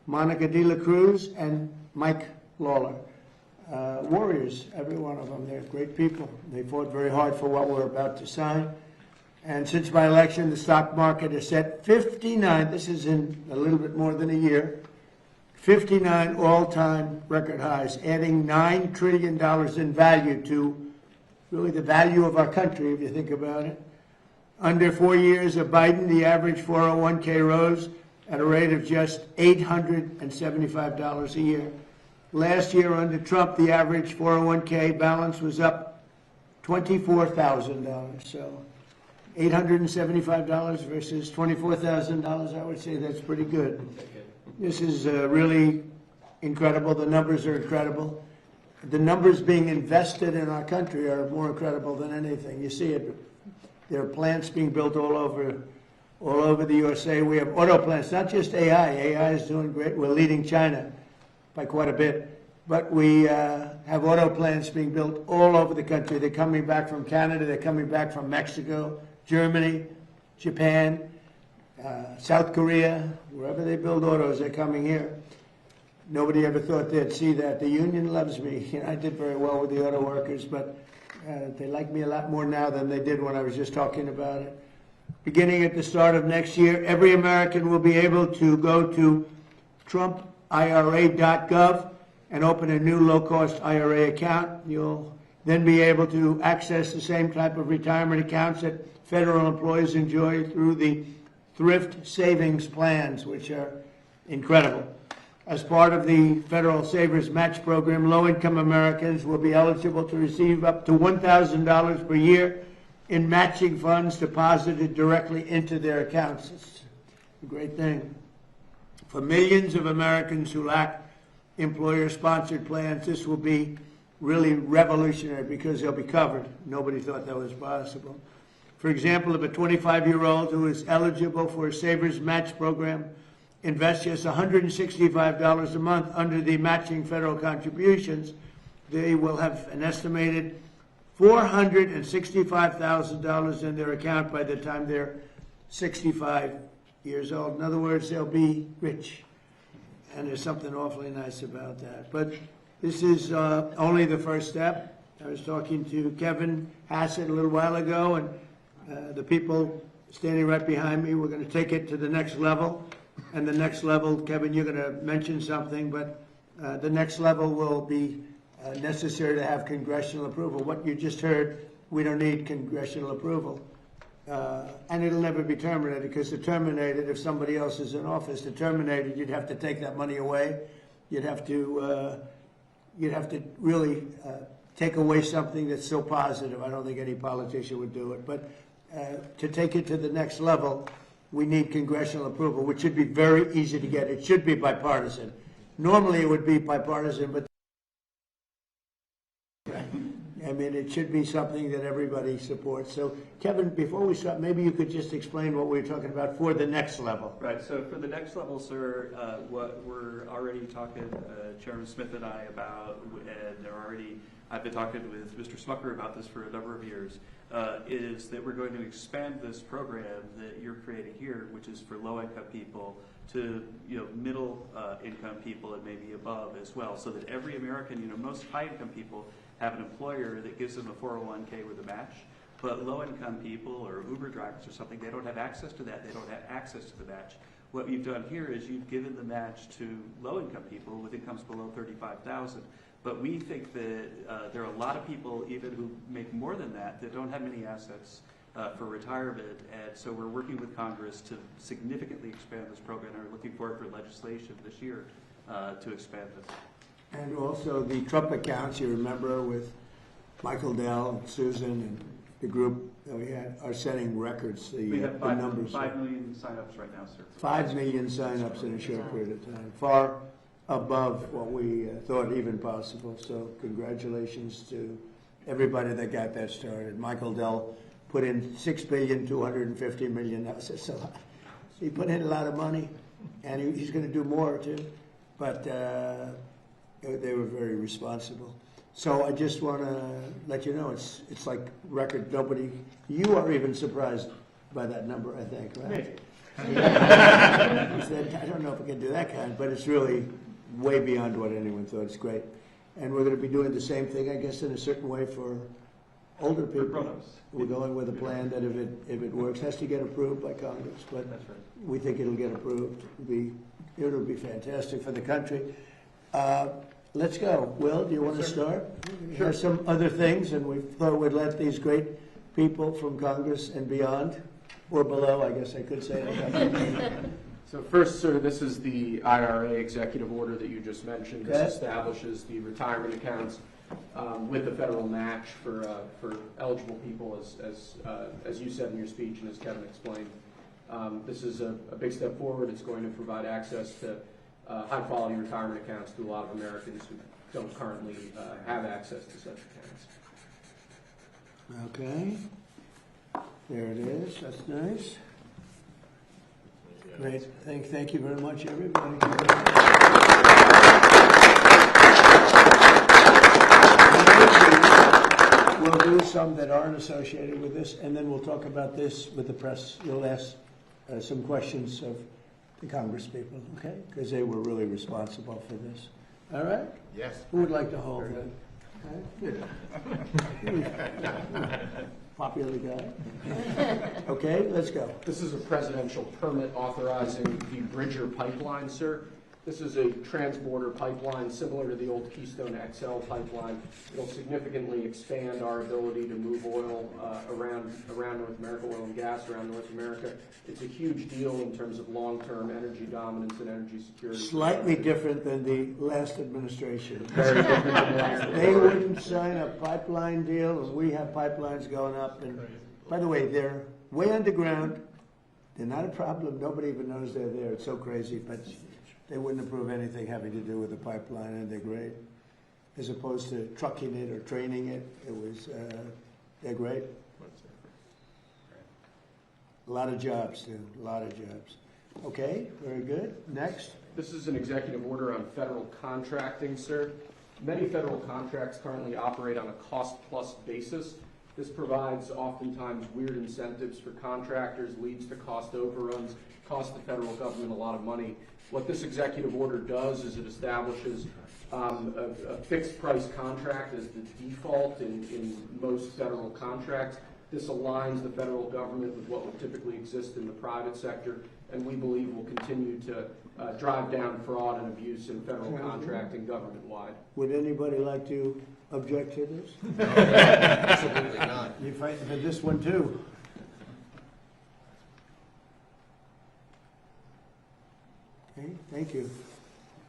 Monica De La Cruz, and Mike Lawler. Warriors, every one of them. They're great people. They fought very hard for what we're about to sign. And since my election, the stock market has set 59, this is in a little bit more than a year, 59 all-time record highs, adding $9 trillion in value to really the value of our country, if you think about it. Under 4 years of Biden, the average 401k rose at a rate of just $875 a year. Last year under Trump, the average 401k balance was up $24,000. So $875 versus $24,000, I would say that's pretty good. This is really incredible. The numbers are incredible. The numbers being invested in our country are more incredible than anything. You see it. There are plants being built all over the USA. We have auto plants, not just AI. AI is doing great. We're leading China by quite a bit. But we have auto plants being built all over the country. They're coming back from Canada. They're coming back from Mexico, Germany, Japan, South Korea. Wherever they build autos, they're coming here. Nobody ever thought they'd see that. The union loves me. You know, I did very well with the auto workers, but they like me a lot more now than they did when I was just talking about it. Beginning at the start of next year, every American will be able to go to TrumpIRA.gov and open a new low-cost IRA account. You'll then be able to access the same type of retirement accounts that federal employees enjoy through the thrift savings plans, which are incredible. As part of the Federal Savers Match Program, low-income Americans will be eligible to receive up to $1,000 per year in matching funds deposited directly into their accounts. It's a great thing. For millions of Americans who lack employer-sponsored plans, this will be really revolutionary because they'll be covered. Nobody thought that was possible. For example, if a 25-year-old who is eligible for a Savers Match Program invest just $165 a month under the matching federal contributions, they will have an estimated $465,000 in their account by the time they're 65 years old. In other words, they'll be rich. And there's something awfully nice about that. But this is only the first step. I was talking to Kevin Hassett a little while ago, and the people standing right behind me, we're going to take it to the next level. And the next level, Kevin, you're going to mention something, but the next level will be necessary to have congressional approval. What you just heard, we don't need congressional approval. And it'll never be terminated, because to terminate it, if somebody else is in office, to terminate it, you'd have to take that money away. You'd have to really take away something that's so positive. I don't think any politician would do it. But to take it to the next level, we need congressional approval, which should be very easy to get. It should be bipartisan. Normally it would be bipartisan, but I mean, it should be something that everybody supports. So, Kevin, before we start, maybe you could just explain what we're talking about for the next level. Right. So for the next level, sir, what we're already talking, Chairman Smith and I about, and I've been talking with Mr. Smucker about this for a number of years, is that we're going to expand this program that you're creating here, which is for low-income people, to middle income people and maybe above as well, so that every American, most high-income people have an employer that gives them a 401k with a match, but low-income people or Uber drivers or something, they don't have access to that. They don't have access to the match. What you've done here is you've given the match to low-income people with incomes below $35,000. But we think that there are a lot of people, even who make more than that don't have many assets for retirement. And so we're working with Congress to significantly expand this program, and we're looking forward for legislation this year to expand this. And also the Trump accounts, you remember, with Michael Dell and Susan and the group that we had, are setting records. We have 5 million sign-ups right now, sir. 5 million sign-ups in a short period of time, far above what we thought even possible. So congratulations to everybody that got that started. Michael Dell put in $6.25 billion. That's a lot. He put in a lot of money, and he's going to do more too. But they were very responsible. So I just want to let you know it's like record. You are even surprised by that number, I think, right? He said, I don't know if we can do that kind, but it's really way beyond what anyone thought. It's great. And we're going to be doing the same thing, I guess, in a certain way for older people. grown-ups. We're going with a plan that if it works, has to get approved by Congress, but That's right. we think it'll get approved. It'll be fantastic for the country. Let's go. Will, do you want to start? Sure. There's some other things, and we thought we'd let these great people from Congress and beyond, or below, I guess I could say. So first, sir, this is the IRA executive order that you just mentioned. Okay. This establishes the retirement accounts with the federal match for eligible people, as you said in your speech and as Kevin explained. This is a big step forward. It's going to provide access to high-quality retirement accounts to a lot of Americans who don't currently have access to such accounts. Okay. There it is. That's nice. Great. Thank you very much, everybody. We'll do some that aren't associated with this, and then we'll talk about this with the press. You'll ask some questions of the Congress people, okay? Because they were really responsible for this. All right? Yes. Who would like to hold that? Good. Popular guy. Okay, let's go. This is a presidential permit authorizing the Bridger pipeline, sir. This is a transborder pipeline similar to the old Keystone XL pipeline. It'll significantly expand our ability to move oil around North America, oil and gas around North America. It's a huge deal in terms of long-term energy dominance and energy security. Slightly different than the last administration. Very different than the last They wouldn't sign a pipeline deal, and we have pipelines going up. And by the way, they're way underground. They're not a problem. Nobody even knows they're there. It's so crazy, but they wouldn't approve anything having to do with the pipeline, and they're great. As opposed to trucking it or training it, they're great. A lot of jobs, too. A lot of jobs. Okay, very good. Next. This is an executive order on federal contracting, sir. Many federal contracts currently operate on a cost-plus basis. This provides oftentimes weird incentives for contractors, leads to cost overruns, costs the federal government a lot of money. What this executive order does is it establishes a fixed price contract as the default in most federal contracts. This aligns the federal government with what would typically exist in the private sector, and we believe will continue to drive down fraud and abuse in federal contracting government-wide. Would anybody like to object to this? No, absolutely not. You're fighting for this one, too. Okay, thank you.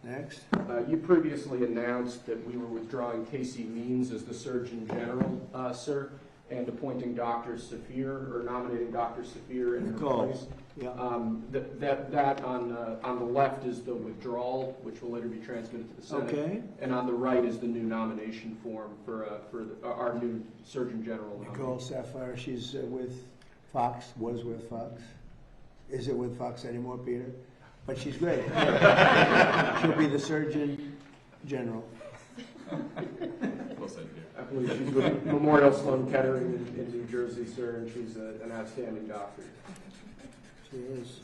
Next. You previously announced that we were withdrawing Casey Means as the Surgeon General, sir, and appointing Dr. Safir, or nominating Dr. Safir in her place. Yeah. That on the left is the withdrawal, which will later be transmitted to the Senate. Okay. And on the right is the new nomination form for our new Surgeon General. Nicole Sapphire, she's with Fox, was with Fox. Is it with Fox anymore, Peter? But she's great. She'll be the Surgeon General. I believe she's with Memorial Sloan Kettering in New Jersey, sir, and she's an outstanding doctor. She is.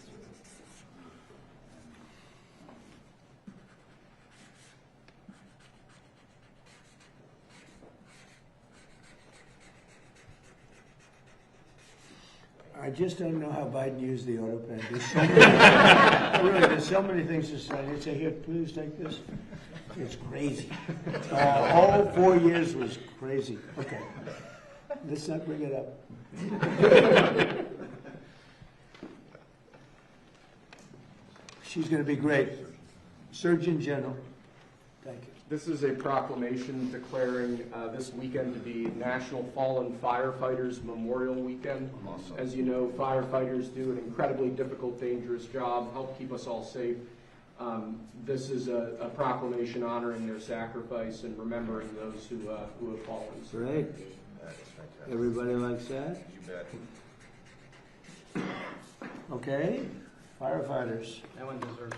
I just don't know how Biden used the auto pen. There's so many, really, there's so many things to say. He'd say, here, please take this. It's crazy. All 4 years was crazy. Okay. Let's not bring it up. She's going to be great. Surgeon General. Thank you. This is a proclamation declaring this weekend to be National Fallen Firefighters Memorial Weekend. Awesome. As you know, firefighters do an incredibly difficult, dangerous job, help keep us all safe. This is a proclamation honoring their sacrifice and remembering those who have fallen. Great. That is fantastic. Everybody likes that? You bet. Okay. Firefighters. That one deserves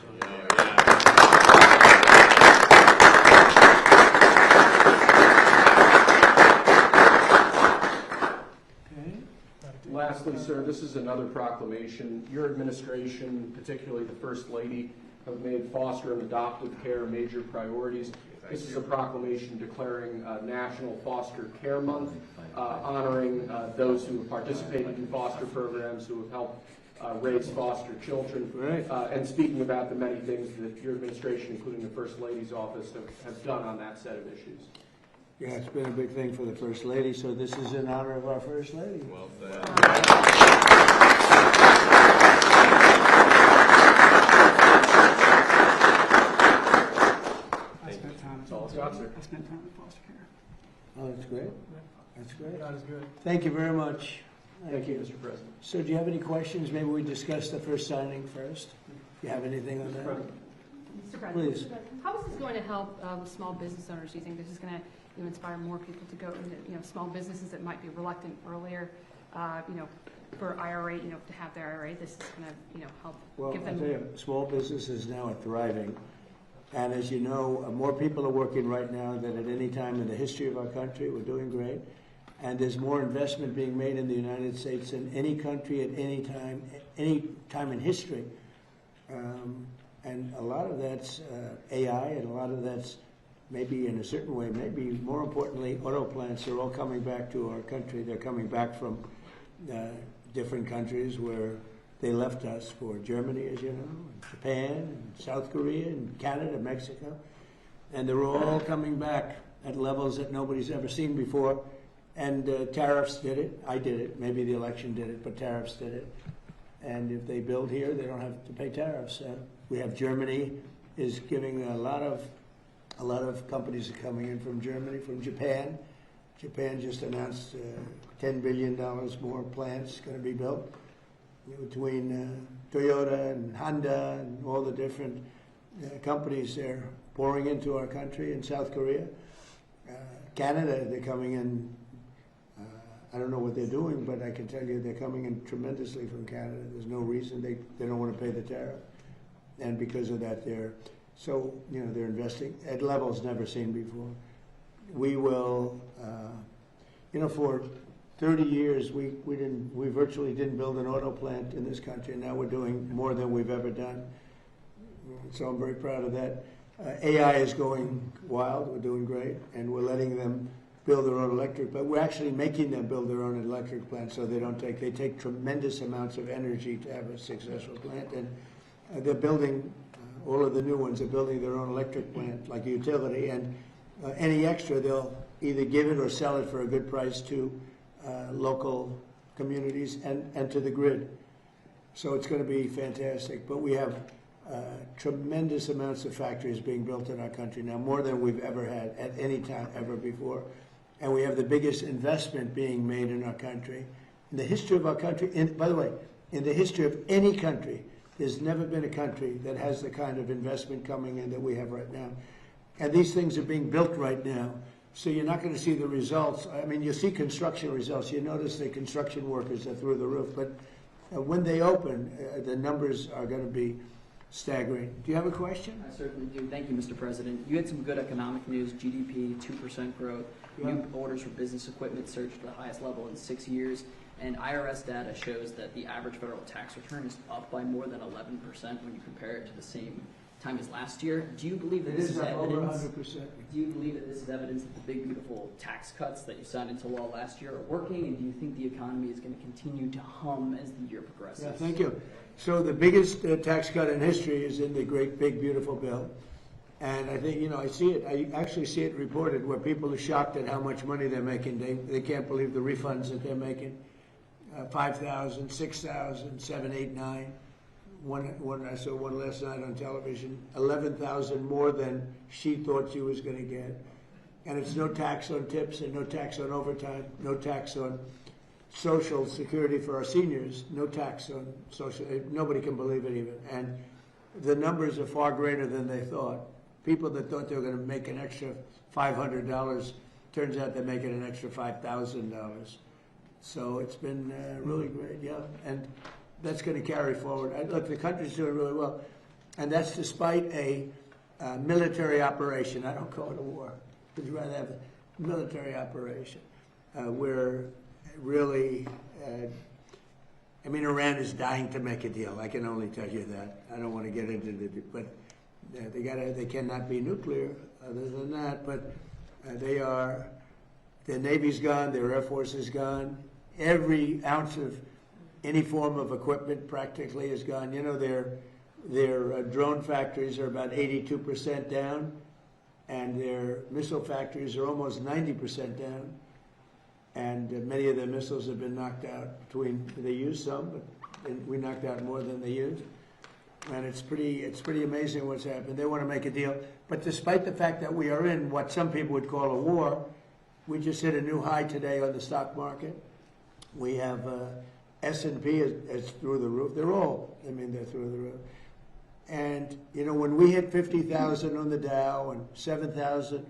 Okay. Lastly, sir. This is another proclamation. Your administration, particularly the First Lady, have made foster and adoptive care major priorities. This is a proclamation declaring National Foster Care Month, honoring those who have participated in foster programs, who have helped raise foster children, Right. and speaking about the many things that your administration, including the First Lady's office, have done on that set of issues. Yeah, it's been a big thing for the First Lady, so this is in honor of our First Lady. Well, That's all it's got, sir. I spent time in foster care. Oh, that's great. That's great. Not as good. Thank you very much. Thank you, Mr. President. So do you have any questions? Maybe we discuss the first signing first? Do you have anything on that? Mr. President, Please. how is this going to help small business owners? Do you think this is going to inspire more people to go into small businesses that might be reluctant earlier, for IRA, to have their IRA? This is going to help Well, give I'll them. tell you, small businesses now are thriving. And as you know, more people are working right now than at any time in the history of our country. We're doing great. And there's more investment being made in the United States than any country at any time in history. And a lot of that's AI, and a lot of that's maybe in a certain way, maybe more importantly, auto plants are all coming back to our country. They're coming back from different countries where they left us, for Germany, as you know, and Japan, and South Korea, and Canada, Mexico. And they're all coming back at levels that nobody's ever seen before. And tariffs did it. I did it. Maybe the election did it, but tariffs did it. And if they build here, they don't have to pay tariffs. We have Germany is giving a lot of companies are coming in from Germany, from Japan. Japan just announced $10 billion more plants going to be built between Toyota and Honda and all the different companies they're pouring into our country. In South Korea, Canada, they're coming in. I don't know what they're doing, but I can tell you they're coming in tremendously from Canada. There's no reason they don't want to pay the tariff, and because of that, they're investing at levels never seen before. We will, for 30 years we virtually didn't build an auto plant in this country, and now we're doing more than we've ever done. So I'm very proud of that. AI is going wild. We're doing great, and we're letting them build their own electric, but we're actually making them build their own electric plant, so they take tremendous amounts of energy to have a successful plant, and they're building, all of the new ones are building their own electric plant, like a utility, and any extra they'll either give it or sell it for a good price to local communities and to the grid. So it's going to be fantastic, but we have tremendous amounts of factories being built in our country now, more than we've ever had at any time ever before. And we have the biggest investment being made in our country. In the history of our country, by the way, in the history of any country, there's never been a country that has the kind of investment coming in that we have right now. And these things are being built right now. So you're not going to see the results. I mean, you see construction results. You notice the construction workers are through the roof. But when they open, the numbers are going to be staggering. Do you have a question? I certainly do. Thank you, Mr. President. You had some good economic news, GDP, 2% growth. Yeah. New orders for business equipment surged to the highest level in 6 years. And IRS data shows that the average federal tax return is up by more than 11% when you compare it to the same time as last year. Do you believe that It this is is up over evidence? 100%. Do you believe that this is evidence that the big, beautiful tax cuts that you signed into law last year are working? And do you think the economy is going to continue to hum as the year progresses? Yeah, thank you. So the biggest tax cut in history is in the great, big, beautiful bill. And I think, I see it. I actually see it reported where people are shocked at how much money they're making. They can't believe the refunds that they're making. 5,000, 6,000, 7, 8, 9. I saw one last night on television, 11,000 more than she thought she was going to get. And it's no tax on tips and no tax on overtime, no tax on Social Security for our seniors, no tax on social. Nobody can believe it even. And the numbers are far greater than they thought. People that thought they were going to make an extra $500, turns out they're making an extra $5,000. So it's been really great, yeah. And that's going to carry forward. Look, the country's doing really well. And that's despite a military operation. I don't call it a war. Would you rather have a military operation where really I mean, Iran is dying to make a deal. I can only tell you that. I don't want to get into it, but they cannot be nuclear other than that. But their Navy's gone, their Air Force is gone. Every ounce of any form of equipment practically is gone. You know, their drone factories are about 82% down, and their missile factories are almost 90% down. And many of their missiles have been knocked out they used some, but we knocked out more than they used. And it's pretty amazing what's happened. They want to make a deal. But despite the fact that we are in what some people would call a war, we just hit a new high today on the stock market. We have S&P is through the roof. They're through the roof. And, you know, when we hit 50,000 on the Dow and 7,000